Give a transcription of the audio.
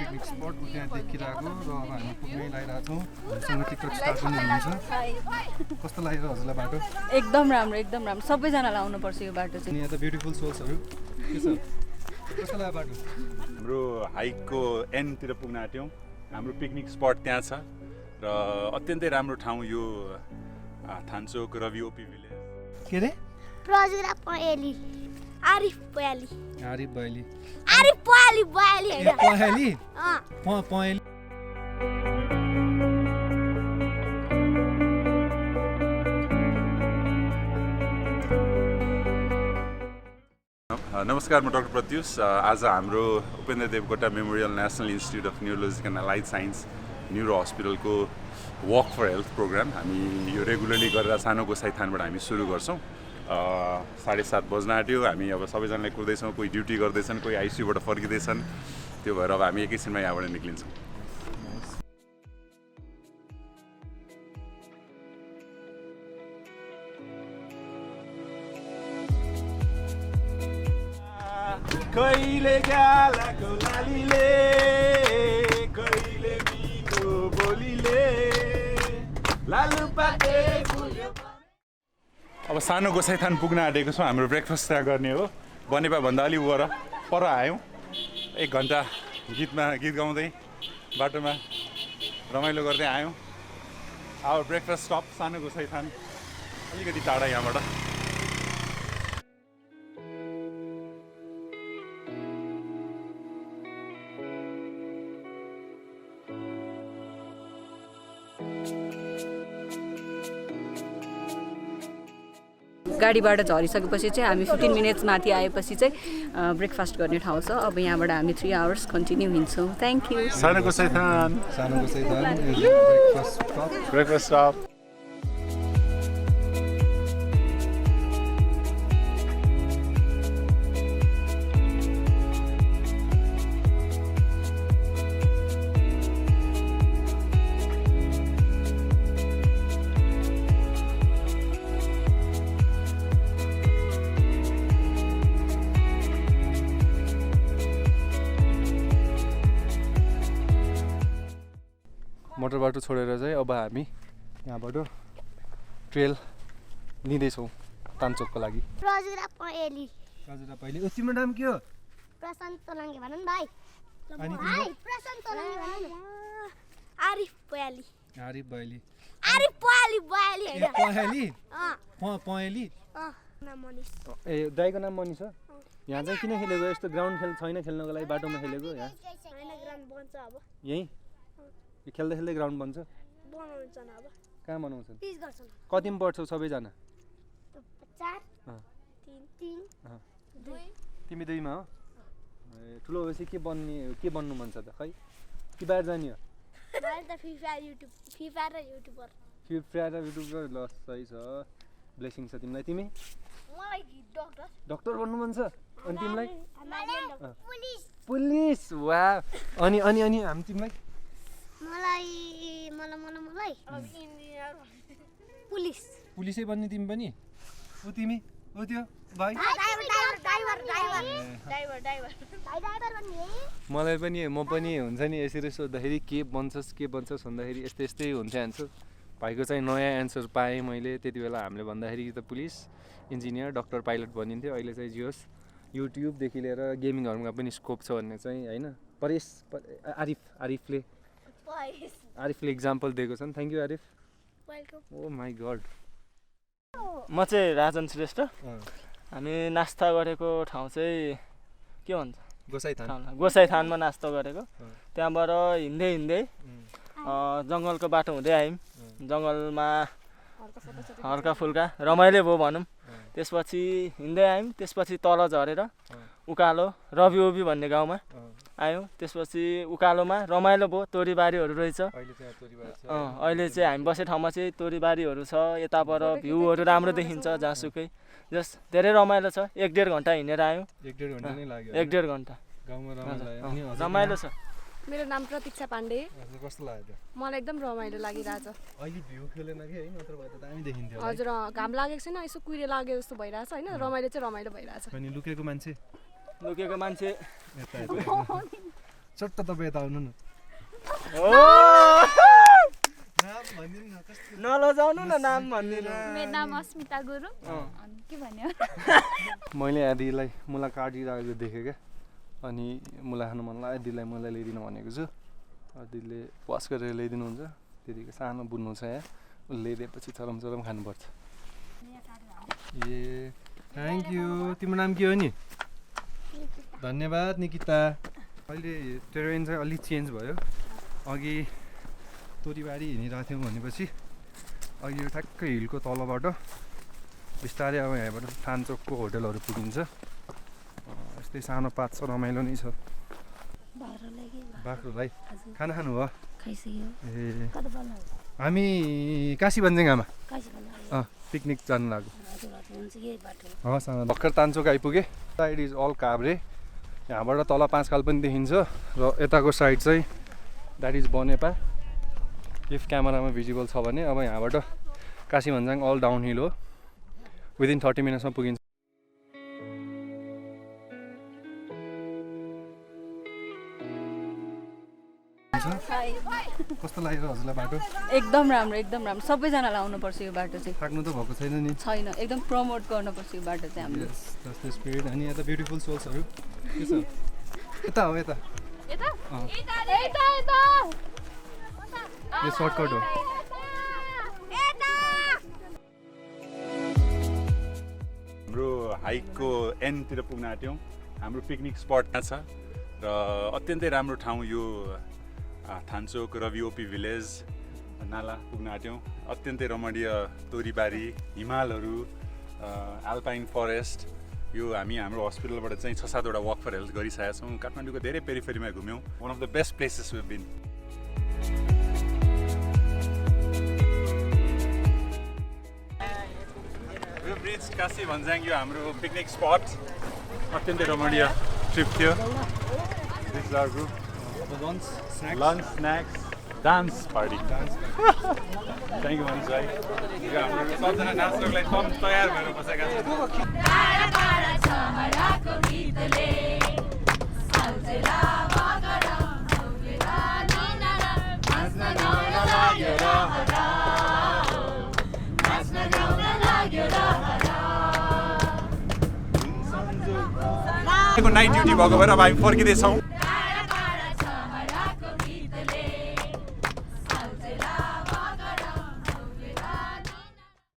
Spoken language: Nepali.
पिकनिक स्पट त्यहाँ देखिरहेको र अब हामी पुग्नै लागिरहेको छौँ। हामीसँग टिकटक स्टार पनि हुनुहुन्छ। कस्तो लाग्यो हजुरलाई बाटो? एकदम राम्रो सबैजनालाई आउनुपर्छ यो बाटो चाहिँ। यहाँ त ब्युटिफुल सोल्सहरू के छ? कस्तो लाग्यो बाटो? हाम्रो हाइकको एन्डतिर पुग्न आँट्यौँ। हाम्रो पिकनिक स्पट त्यहाँ छ र अत्यन्तै राम्रो ठाउँ यो थान्चोक रवि ओपी भिलेज। के रे? प्रजुरा पयली आरिफ पयली आरिफ बयली आरिफ पयली बयली हैन पयली पयली नमस्कार, म डाक्टर प्रत्युष। आज हाम्रो Upendra Devkota memorial national institute of neurological and allied science neuro हस्पिटलको वक फर हेल्थ प्रोग्राम हामी यो रेगुलरली गरेर सानो गोसाइथानबाट हामी सुरु गर्छौँ। 7:30 बज्न आँट्यो। हामी अब सबैजनाले कुर्दैछौँ, कोही ड्युटी गर्दैछन्, कोही आइसियूबाट फर्किँदैछन्। त्यो भएर अब हामी एकैछिनमा यहाँबाट निक्लिन्छौँ। कहिले गालाको लालीले कहिले बिनो बोलीले लालु पाटे फुल्यो। अब सानो गोसाइथान पुग्न आँटेको छौँ। हाम्रो ब्रेकफास्ट त्यहाँ गर्ने हो। बनेपा भन्दा अलि पर आयौँ। 1 घन्टा गीत गाउँदै बाटोमा रमाइलो गर्दै आयौँ। आवर ब्रेकफास्ट स्टप सानो गोसाइथान, अलिकति टाढा यहाँबाट। गाडीबाट झरिसकेपछि चाहिँ हामी 15 मिनट्स माथि आएपछि चाहिँ ब्रेकफास्ट गर्ने ठाउँ छ। अब यहाँबाट हामी 3 आवर्स कन्टिन्यू हिँड्छौँ। Thank you. सानो गोसाइथान ब्रेकफास्ट स्टप। मोटर बाटो छोडेर चाहिँ अब हामी यहाँबाट ट्रेल लिँदैछौँ तान्चोकको लागि। प्रजुरा पयली तिम्रो नाम के हो? प्रशान्त तोलाङ्गे भन न भाइ। अनि भाइ प्रशान्त तोलाङ्गे भन न। आरिफ पयली आरिफ बयली आरिफ पयली बयली हैन पयली पयली नाम मनिष। ए दाइको नाम मनिष हो। यहाँ चाहिँ किन खेलेको? यस्तो ग्राउन्ड छैन खेल्नको लागि, बाटोमा खेलेको यहाँ? हैन ग्राउन्ड बन्छ अब। यहीँ खेल्दै खेल्दै ग्राउन्ड बन्छ? बनाउँछ न अब। कहाँ बनाउँछन्? पिच गर्छन्। कतिमा पढ्छौ सबैजना? 4 3 2 तिमी 2 मा हो? ए ठुलो भएपछि के बन्नु मन छ त? खै कि बाहिर जाने हो? मैले त फ्री फायर र युट्युबर। ल सही छ, ब्लेसिङ छ तिमीलाई। तिमी? मलाई डक्टर बन्नु मन छ। अनि तिमीलाई? पुलिस। वाह। अनि हामी तिमीलाई? मलाई इन्जिनियर पुलिसै बन्ने तिमी पनि? ऊ तिमी? ऊ त्यो भाइ? ड्राइभर बन्ने। मलाई पनि म पनि हुन्छ नि यसरी सोद्धाखेरि के बन्छस् भन्दाखेरि यस्तै हुन्थ्यो एन्सर। भाइको चाहिँ नयाँ एन्सर पाएँ मैले। त्यति बेला हामीले भन्दाखेरि त पुलिस, इन्जिनियर, डक्टर, पाइलट भनिन्थ्यो। अहिले चाहिँ जियोस् युट्युबदेखि लिएर गेमिङहरूमा पनि स्कोप छ भन्ने चाहिँ होइन। आरिफले इक्जाम्पल दिएको छ नि। Thank you Arif. Oh my god. म चाहिँ राजन श्रेष्ठ। हामी नास्ता गरेको ठाउँ चाहिँ के भन्छ? गोसाइथानमा नास्ता गरेको। त्यहाँबाट हिँड्दै जङ्गलको बाटो हुँदै आयौँ। जङ्गलमा हल्का फुल्का रमाइलो भयो भनौँ। त्यसपछि हिँड्दै आयौँ। त्यसपछि तल झरेर उकालो रवि ओपी भन्ने गाउँमा आयौँ। त्यसपछि उकालोमा रमाइलो भयो, तोरीबारीहरू रहेछ। अहिले चाहिँ हामी बसेको ठाउँमा चाहिँ तोरीबारीहरू छ। यताबाट भ्यूहरू राम्रो देखिन्छ जहाँसुकै। जस धेरै रमाइलो छ। 1-1.5 घन्टा हिँडेर आयौँ। 1-1.5 घन्टा नै लाग्यो। 1-1.5 घन्टा रमाइलो छ। मेरो नाम प्रतीक्षा पाण्डे। कस्तो लाग्यो? मलाई एकदम रमाइलो लागिरहेछ। अहिले भ्यू खेलेन कि है? नत्र भए त दामी देखिन्थ्यो। हजुर घाम लागेको छैन, यसो कुहिरे लाग्यो जस्तो भइरहेछ होइन। रमाइलो भइरहेछ। अनि लुकेको मान्छे चट्ट तपाईँ यता आउनु न नलजाउनु न नाम भनिदिनु मेरो नाम अस्मिता गुरुङ अनि के भन्यो मैले आदिलाई मुला काटिरहेको देखेँ क्या अनि मुला खानु मन लाग्यो आदिलाई मलाई ल्याइदिनु भनेको छु आदिले वास गरेर ल्याइदिनुहुन्छ त्यतिकै सानो बुन्नु छ यहाँ उसले ल्याइदिएपछि चरम चरम खानुपर्छ ए थ्याङ्क यू तिम्रो नाम के हो नि धन्यवाद निकिता अहिले टेरेन चाहिँ अलिक चेन्ज भयो अघि तोरीबारी हिँडिरहेको थियौँ भनेपछि अहिले यो ठ्याक्कै हिलको तलबाट बिस्तारै अब यहाँबाट तान्चोकको होटलहरू पुगिन्छ यस्तै सानो पात छ रमाइलो नै छ बाख्रोलाई खाना खानु हो ए हामी काशी भन्ज्याङमा पिकनिक जानु लाग्यो हस् भर्खर तान्चोक आइपुगेँ साइड इज अल काभ्रे यहाँबाट तल 5 खाल पनि देखिन्छ र यताको साइड चाहिँ द्याट इज बनेपा इफ क्यामेरामा भिजिबल छ भने अब यहाँबाट Kashi Bhanjyang all down hill हो विदिन 30 मिनट्समा पुगिन्छ कस्तो लाग्यो हजुरलाई बाटो एकदम राम्रो सबैजनालाई आउनुपर्छ यो बाटो चाहिँ थाक्नु त भएको छैन नि छैन एकदम प्रमोट गर्नुपर्छ यो बाटो चाहिँ हामीले जस्तो स्पिड अनि यता ब्युटिफुल सोल्सहरू के छ यता हो यता यो सर्टकट हो हाम्रो हाइकको एन्डतिर पुग्न आँट्यौँ हाम्रो पिकनिक स्पट छ र अत्यन्तै राम्रो ठाउँ यो थान्चोक रवि ओपी भिलेज नाला पुग्न आँट्यौँ अत्यन्तै रमणीय तोरीबारी हिमालहरू एल्पाइन फरेस्ट यो हामी हाम्रो हस्पिटलबाट चाहिँ 6-7 वटा वक फर हेल्थ गरिसकेका छौँ काठमाडौँको धेरै पेरिफेरीमा घुम्यौँ one of the best places we been यो ब्रिज काशी भन्ज्याङ यो हाम्रो पिकनिक स्पट अत्यन्तै रमणीय ट्रिप थियो this is our group lunch lunch snacks dance party thank you Manish भाइ यो हाम्रो सबजना नाच्नको लागि सब तयार भएर बसेका छन् नाइट ड्युटी भएको भएर अब हामी फर्किँदैछौँ